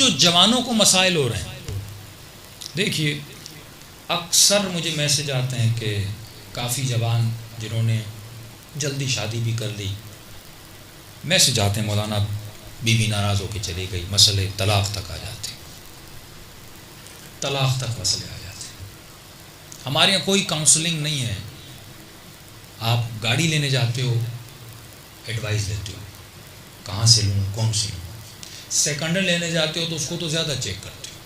جو جوانوں کو مسائل ہو رہے ہیں، دیکھیے اکثر مجھے میسج آتے ہیں کہ کافی جوان جنہوں نے جلدی شادی بھی کر لی، میسج آتے ہیں مولانا بیوی ناراض ہو کے چلی گئی، مسئلے طلاق تک آ جاتے ہیں، طلاق تک مسئلے آ جاتے ہیں۔ ہمارے یہاں کوئی کاؤنسلنگ نہیں ہے، آپ گاڑی لینے جاتے ہو ایڈوائز لیتے ہو کہاں سے لوں کون سی لوں، سیکنڈ لینے جاتے ہو تو اس کو تو زیادہ چیک کرتے ہو،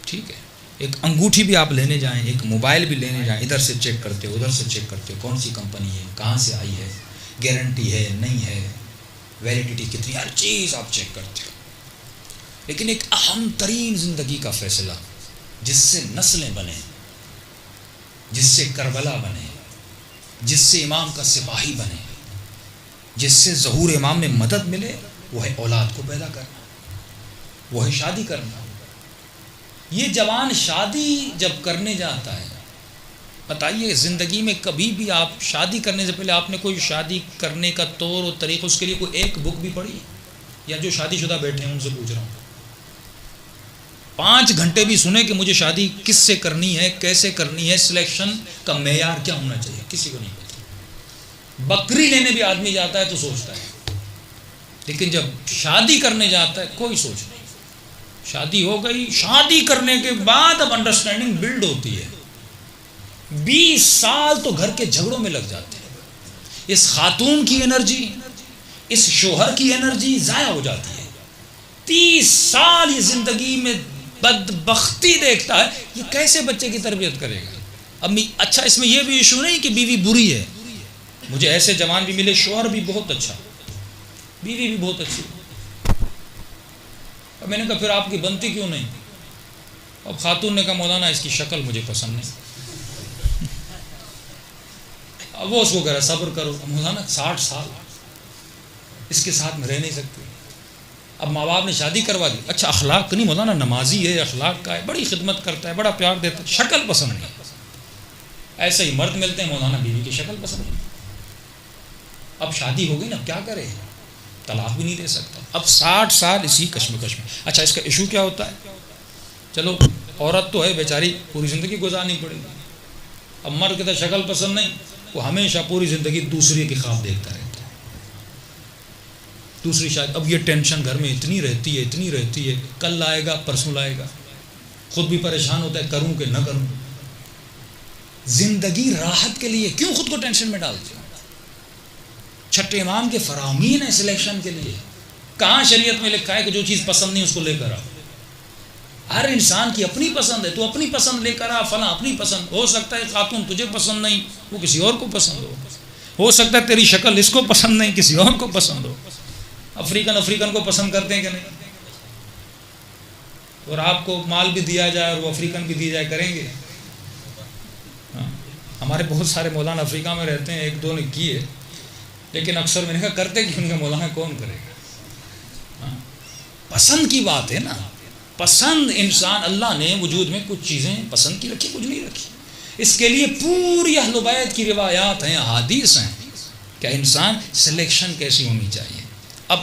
ٹھیک ہے، ایک انگوٹھی بھی آپ لینے جائیں، ایک موبائل بھی لینے جائیں، ادھر سے چیک کرتے ہو ادھر سے چیک کرتے ہو کون سی کمپنی ہے، کہاں سے آئی ہے، گارنٹی ہے نہیں ہے، ویلیڈیٹی کتنی، ہر چیز آپ چیک کرتے ہو۔ لیکن ایک اہم ترین زندگی کا فیصلہ جس سے نسلیں بنیں، جس سے کربلا بنے، جس سے امام کا سپاہی بنے، جس سے ظہور امام میں مدد ملے، وہ ہے اولاد کو پیدا کرنا، وہ ہے شادی کرنا۔ یہ جوان شادی جب کرنے جاتا ہے، بتائیے زندگی میں کبھی بھی آپ شادی کرنے سے پہلے آپ نے کوئی شادی کرنے کا طور و طریقہ، اس کے لیے کوئی ایک بک بھی پڑھی؟ یا جو شادی شدہ بیٹھے ہیں ان سے پوچھ رہا ہوں، 5 گھنٹے بھی سنے کہ مجھے شادی کس سے کرنی ہے، کیسے کرنی ہے، سلیکشن کا معیار کیا ہونا چاہیے، کسی کو نہیں پتا۔ بکری لینے بھی آدمی جاتا ہے تو سوچتا ہے، لیکن جب شادی کرنے جاتا ہے کوئی سوچ نہیں۔ شادی ہو گئی، شادی کرنے کے بعد اب انڈرسٹینڈنگ بلڈ ہوتی ہے، 20 سال تو گھر کے جھگڑوں میں لگ جاتے ہیں، اس خاتون کی انرجی، اس شوہر کی انرجی ضائع ہو جاتی ہے، 30 سال یہ زندگی میں بدبختی دیکھتا ہے، یہ کیسے بچے کی تربیت کرے گا؟ امی اچھا اس میں یہ بھی ایشو نہیں کہ بیوی بری ہے، مجھے ایسے جوان بھی ملے شوہر بھی بہت اچھا، بیوی بھی بہت اچھی، اب میں نے کہا پھر آپ کی بنتی کیوں نہیں؟ اب خاتون نے کہا مولانا اس کی شکل مجھے پسند نہیں۔ اب وہ اس کو کہہ رہا صبر کرو، مولانا 60 سال اس کے ساتھ میں رہ نہیں سکتے۔ اب ماں باپ نے شادی کروا دی، اچھا اخلاق نہیں، مولانا نمازی ہے، اخلاق کا ہے، بڑی خدمت کرتا ہے، بڑا پیار دیتا ہے، شکل پسند نہیں۔ ایسے ہی مرد ملتے ہیں مولانا بیوی کی شکل پسند نہیں۔ اب شادی ہو گئی نا، کیا کرے، طلاق بھی نہیں دے سکتا، اب 60 سال اسی کشمکش میں۔ اچھا اس کا ایشو کیا ہوتا ہے؟ چلو عورت تو ہے بیچاری، پوری زندگی گزارنی پڑے گی، اب مرد کہتا ہے شکل پسند نہیں، وہ ہمیشہ پوری زندگی دوسری کے خواب دیکھتا رہتا ہے، دوسری شاید۔ اب یہ ٹینشن گھر میں اتنی رہتی ہے، کل لائے گا پرسوں لائے گا، خود بھی پریشان ہوتا ہے کروں کہ نہ کروں۔ زندگی راحت کے لیے کیوں خود کو ٹینشن میں ڈالتے ہو؟ چھٹے امام کے فرامین ہیں سلیکشن کے لیے، کہاں شریعت میں لکھا ہے کہ جو چیز پسند نہیں اس کو لے کر آؤ؟ ہر انسان کی اپنی پسند ہے، تو اپنی پسند لے کر آ، فلاں اپنی پسند، ہو سکتا ہے خاتون تجھے پسند نہیں وہ کسی اور کو پسند ہو سکتا ہے تیری شکل اس کو پسند نہیں کسی اور کو پسند ہو۔ افریقن کو پسند کرتے ہیں کہ نہیں؟ اور آپ کو مال بھی دیا جائے اور وہ افریقن بھی دی جائے، کریں گے؟ ہمارے بہت سارے مولانا افریقہ میں رہتے ہیں، 1-2 نے کیے، لیکن اکثر میں نے کہا کرتے کہ ان کا مولانا کون کرے گا؟ پسند کی بات ہے نا، پسند انسان، اللہ نے وجود میں کچھ چیزیں پسند کی رکھی، کچھ نہیں رکھی، اس کے لیے پوری اہل بیت کی روایات ہیں، احادیث ہیں کہ انسان سلیکشن کیسی ہونی چاہیے۔ اب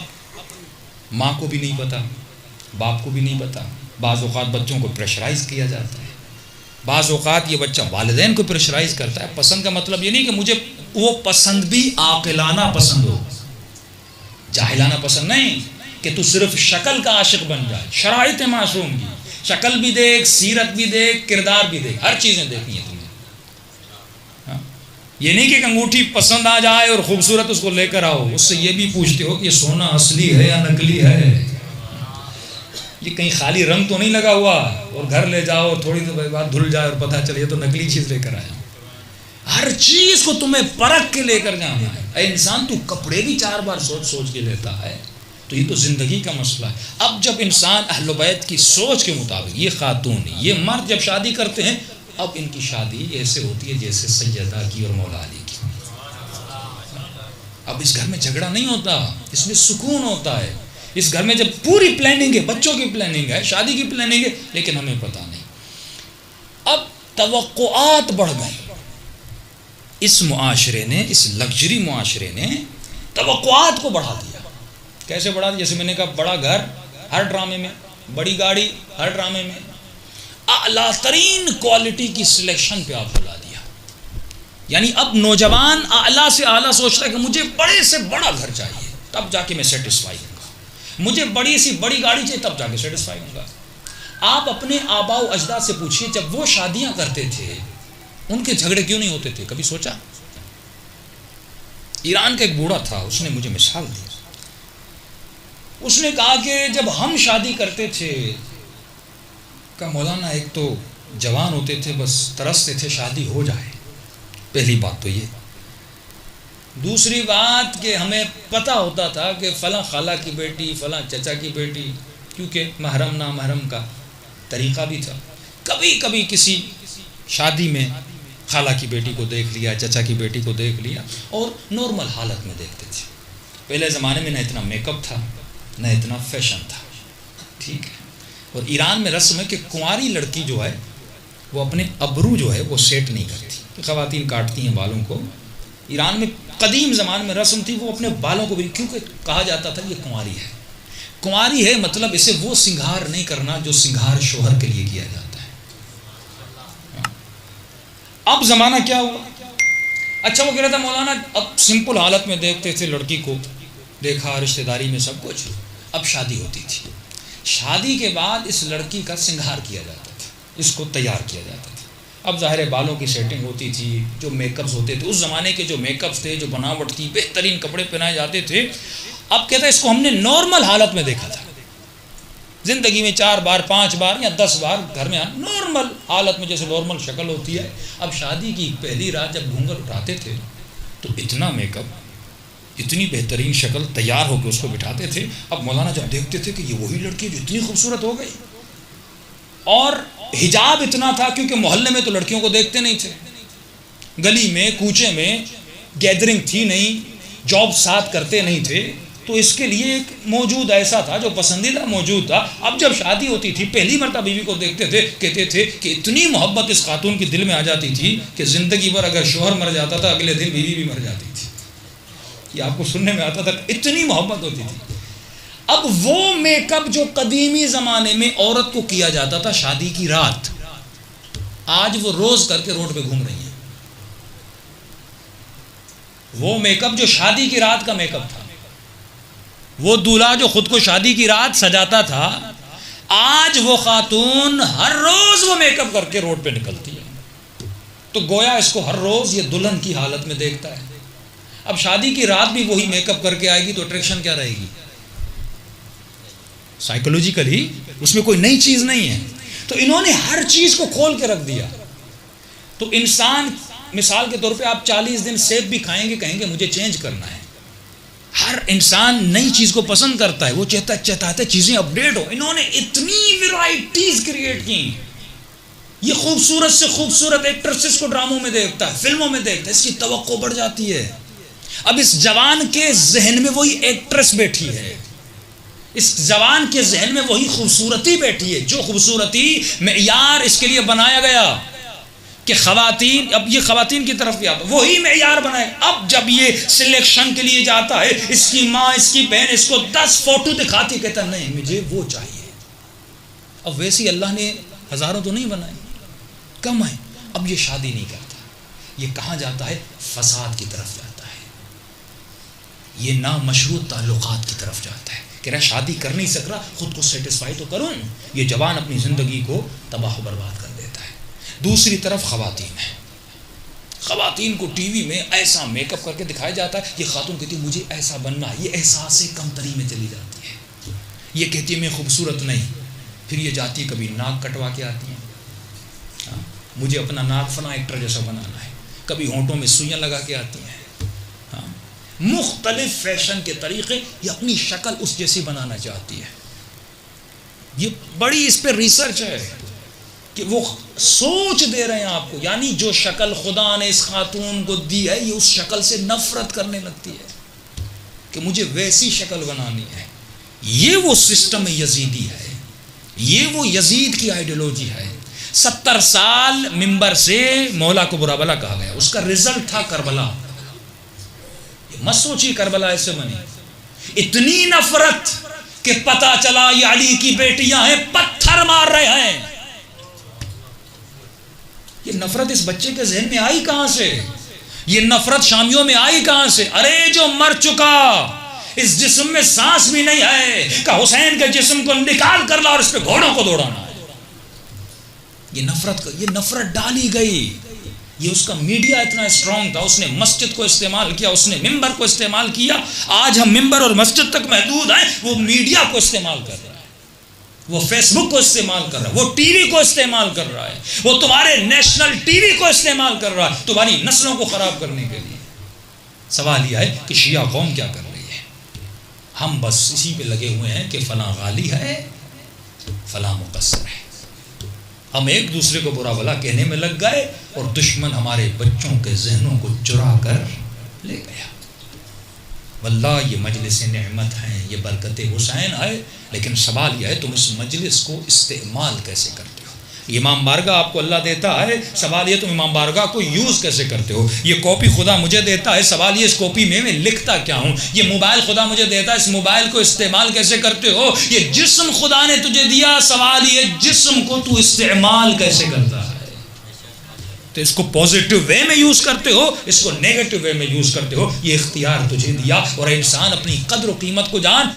ماں کو بھی نہیں پتا، باپ کو بھی نہیں پتا، بعض اوقات بچوں کو پریشرائز کیا جاتا ہے، بعض اوقات یہ بچہ والدین کو پریشرائز کرتا ہے۔ پسند کا مطلب یہ نہیں کہ مجھے وہ پسند بھی عاقلانہ پسند ہو، جاہلانہ پسند نہیں کہ تو صرف شکل کا عاشق بن جائے۔ شرائط معصوم کی، شکل بھی دیکھ، سیرت بھی دیکھ، کردار بھی دیکھ، ہر چیزیں دیکھنی ہیں تمہیں۔ یہ نہیں کہ انگوٹھی پسند آ جائے اور خوبصورت اس کو لے کر آؤ، اس سے یہ بھی پوچھتے ہو کہ یہ سونا اصلی ہے یا نقلی ہے، یہ کہیں خالی رنگ تو نہیں لگا ہوا، اور گھر لے جاؤ اور تھوڑی دیر بعد دھل جائے اور پتہ چلے یہ تو نقلی چیز لے کر آیا۔ ہر چیز کو تمہیں پرکھ کے لے کر جانا ہے۔ اے انسان تو کپڑے بھی 4 بار سوچ کے لیتا ہے، تو یہ تو زندگی کا مسئلہ ہے۔ اب جب انسان اہل بیت کی سوچ کے مطابق، یہ خاتون یہ مرد جب شادی کرتے ہیں، اب ان کی شادی ایسے ہوتی ہے جیسے سیدہ کی اور مولا علی کی۔ اب اس گھر میں جھگڑا نہیں ہوتا، اس میں سکون ہوتا ہے۔ اس گھر میں جب پوری پلاننگ ہے، بچوں کی پلاننگ ہے، شادی کی پلاننگ ہے، لیکن ہمیں پتہ نہیں۔ اب توقعات بڑھ گئیں، اس معاشرے نے، اس لگژری معاشرے نے توقعات کو بڑھا دیا۔ کیسے بڑھا دیا؟ جیسے میں نے کہا بڑا گھر، ہر ڈرامے میں بڑی گاڑی ہر ڈرامے میں، اعلیٰ ترین کوالٹی کی سلیکشن پہ آپ بلا دیا. یعنی اب نوجوان اعلیٰ سے اعلیٰ سوچتا ہے کہ مجھے بڑے سے بڑا گھر چاہیے تب جا کے میں سیٹسفائی ہوں گا، مجھے بڑی سی بڑی گاڑی چاہیے تب جا کے سیٹسفائی ہوں گا. آپ اپنے آباء و اجداد سے پوچھیے جب وہ شادیاں کرتے تھے ان کے جھگڑے کیوں نہیں ہوتے تھے؟ کبھی سوچا؟ ایران کا ایک بوڑھا تھا، اس نے مجھے مثال دی. اس نے کہا کہ جب ہم شادی کرتے تھے کہ مولانا ایک تو جوان ہوتے تھے، بس ترستے تھے شادی ہو جائے. پہلی بات تو یہ. دوسری بات کہ ہمیں پتہ ہوتا تھا کہ فلاں خالہ کی بیٹی، فلاں چچا کی بیٹی، کیونکہ محرم نامحرم کا طریقہ بھی تھا. کبھی کبھی کسی شادی میں خالہ کی بیٹی کو دیکھ لیا، چچا کی بیٹی کو دیکھ لیا، اور نارمل حالت میں دیکھتے تھے. پہلے زمانے میں نہ اتنا میک اپ تھا نہ اتنا فیشن تھا. ٹھیک ہے. اور ایران میں رسم ہے کہ کنواری لڑکی جو ہے وہ اپنے ابرو جو ہے وہ سیٹ نہیں کرتی. خواتین کاٹتی ہیں بالوں کو. ایران میں قدیم زمانے میں رسم تھی وہ اپنے بالوں کو بھی، کیونکہ کہا جاتا تھا یہ کنواری ہے. کنواری ہے مطلب اسے وہ سنگھار نہیں کرنا جو سنگھار شوہر کے لیے کیا جاتا ہے. اب زمانہ کیا ہوا؟ اچھا وہ کہہ رہا تھا مولانا اب سمپل حالت میں دیکھتے تھے لڑکی کو، دیکھا رشتہ داری میں سب کچھ. اب شادی ہوتی تھی. شادی کے بعد اس لڑکی کا سنگھار کیا جاتا تھا، اس کو تیار کیا جاتا تھا. اب ظاہر بالوں کی سیٹنگ ہوتی تھی، جو میک اپس ہوتے تھے اس زمانے کے، جو میک اپس تھے، جو بناوٹ تھی، بہترین کپڑے پہنائے جاتے تھے. اب کہتا ہے اس کو ہم نے نارمل حالت میں دیکھا تھا، زندگی میں 4 بار 5 بار یا 10 بار گھر میں نارمل حالت میں جیسے نارمل شکل ہوتی ہے. اب شادی کی پہلی رات جب گھونگھٹ اٹھاتے تھے تو اتنا میک اپ، اتنی بہترین شکل تیار ہو کے اس کو بٹھاتے تھے. اب مولانا جب دیکھتے تھے کہ یہ وہی لڑکی جو اتنی خوبصورت ہو گئی، اور حجاب اتنا تھا کیونکہ محلے میں تو لڑکیوں کو دیکھتے نہیں تھے، گلی میں کوچے میں گیدرنگ تھی نہیں، جاب ساتھ کرتے نہیں تھے، تو اس کے لیے ایک موجود ایسا تھا جو پسندیدہ موجود تھا. اب جب شادی ہوتی تھی پہلی مرتبہ بیوی کو دیکھتے تھے، کہتے تھے کہ اتنی محبت اس خاتون کی دل میں آ جاتی تھی کہ زندگی بھر اگر شوہر مر جاتا تھا اگلے دن بیوی بھی مر جاتی تھی. یہ آپ کو سننے میں آتا تھا، اتنی محبت ہوتی تھی. اب وہ میک اپ جو قدیمی زمانے میں عورت کو کیا جاتا تھا شادی کی رات، آج وہ روز کر کے روڈ پہ گھوم رہی ہیں. وہ میک اپ جو شادی کی رات کا میک اپ تھا، وہ دولہا جو خود کو شادی کی رات سجاتا تھا، آج وہ خاتون ہر روز وہ میک اپ کر کے روڈ پہ نکلتی ہے. تو گویا اس کو ہر روز یہ دلہن کی حالت میں دیکھتا ہے. اب شادی کی رات بھی وہی میک اپ کر کے آئے گی تو اٹریکشن کیا رہے گی؟ سائیکولوجیکلی اس میں کوئی نئی چیز نہیں ہے. تو انہوں نے ہر چیز کو کھول کے رکھ دیا. تو انسان مثال کے طور پہ آپ 40 دن سیب بھی کھائیں گے، کہیں گے مجھے چینج کرنا ہے. ہر انسان نئی چیز کو پسند کرتا ہے، وہ چاہتا ہے چیزیں اپڈیٹ ہو. انہوں نے اتنی ورائٹیز کریٹ کی. یہ خوبصورت سے خوبصورت ایکٹریسز کو ڈراموں میں دیکھتا ہے، فلموں میں دیکھتا ہے، اس کی توقع بڑھ جاتی ہے. اب اس جوان کے ذہن میں وہی ایکٹریس بیٹھی ہے، اس جوان کے ذہن میں وہی خوبصورتی بیٹھی ہے جو خوبصورتی معیار اس کے لیے بنایا گیا کہ خواتین، اب یہ خواتین کی طرف بھی آتا وہی معیار بنائے. اب جب یہ سلیکشن کے لیے جاتا ہے، اس کی ماں اس کی بہن اس کو 10 فوٹو دکھاتی، کہتا نہیں مجھے وہ چاہیے. اب ویسی اللہ نے ہزاروں تو نہیں بنائے، کم ہے. اب یہ شادی نہیں کرتا، یہ کہاں جاتا ہے؟ فساد کی طرف جاتا ہے، یہ نامشروط تعلقات کی طرف جاتا ہے کہ میں شادی کر نہیں سک رہا، خود کو سیٹسفائی تو کروں. یہ جوان اپنی زندگی کو تباہ و برباد کر دیتا ہے. دوسری طرف خواتین ہیں، خواتین کو ٹی وی میں ایسا میک اپ کر کے دکھایا جاتا ہے، یہ خاتون کہتی ہے مجھے ایسا بننا ہے، یہ احساس کمتری میں چلی جاتی ہے. یہ کہتی ہے میں خوبصورت نہیں، پھر یہ جاتی ہے کبھی ناک کٹوا کے آتی ہیں، مجھے اپنا ناک فلاں ایکٹر جیسا بنانا ہے، کبھی ہونٹوں میں سوئیاں لگا کے آتی ہیں. مختلف فیشن کے طریقے، یہ اپنی شکل اس جیسی بنانا چاہتی ہے. یہ بڑی اس پہ ریسرچ ہے کہ وہ سوچ دے رہے ہیں آپ کو، یعنی جو شکل خدا نے اس خاتون کو دی ہے، یہ اس شکل سے نفرت کرنے لگتی ہے کہ مجھے ویسی شکل بنانی ہے. یہ وہ سسٹم یزیدی ہے، یہ وہ یزید کی آئیڈیالوجی ہے. 70 سال ممبر سے مولا کو برا بلا کہا گیا، اس کا رزلٹ تھا کربلا. مت سوچی کربلا ایسے بنی، اتنی نفرت کہ پتہ چلا یہ علی کی بیٹیاں ہیں، پتھر مار رہے ہیں. یہ نفرت اس بچے کے ذہن میں آئی کہاں سے؟ یہ نفرت شامیوں میں آئی کہاں سے؟ ارے جو مر چکا، اس جسم میں سانس بھی نہیں ہے، کہ حسین کے جسم کو نکال کر لا اور اس پہ گھوڑوں کو دوڑانا. یہ نفرت ڈالی گئی. یہ اس کا میڈیا اتنا اسٹرانگ تھا، اس نے مسجد کو استعمال کیا، اس نے ممبر کو استعمال کیا. آج ہم ممبر اور مسجد تک محدود ہیں، وہ میڈیا کو استعمال کر رہا ہے، وہ فیس بک کو استعمال کر رہا ہے، وہ ٹی وی کو استعمال کر رہا ہے، وہ تمہارے نیشنل ٹی وی کو استعمال کر رہا ہے تمہاری نسلوں کو خراب کرنے کے لیے. سوال یہ ہے کہ شیعہ قوم کیا کر رہی ہے؟ ہم بس اسی پہ لگے ہوئے ہیں کہ فلاں غالی ہے، فلاں مقصر ہے. ہم ایک دوسرے کو برا بھلا کہنے میں لگ گئے اور دشمن ہمارے بچوں کے ذہنوں کو چرا کر لے گیا. واللہ یہ مجلس نعمت ہیں، یہ برکت حسین ہے، لیکن سوال یہ ہے تم اس مجلس کو استعمال کیسے کرتے ہو. امام بارگاہ آپ کو اللہ دیتا ہے، سوال یہ تم امام بارگاہ کو یوز کیسے کرتے ہو. یہ کاپی خدا مجھے دیتا ہے، سوال یہ اس کاپی میں لکھتا کیا ہوں. یہ موبائل خدا مجھے دیتا ہے، اس موبائل کو استعمال کیسے کرتے ہو. یہ جسم خدا نے تجھے دیا، سوال یہ جسم کو تو استعمال کیسے کرتا ہے. تو اس کو پازیٹیو وے میں یوز کرتے ہو، اس کو نیگیٹو وے میں یوز کرتے ہو. یہ اختیار تجھے دیا. اور انسان اپنی قدر و قیمت کو جان.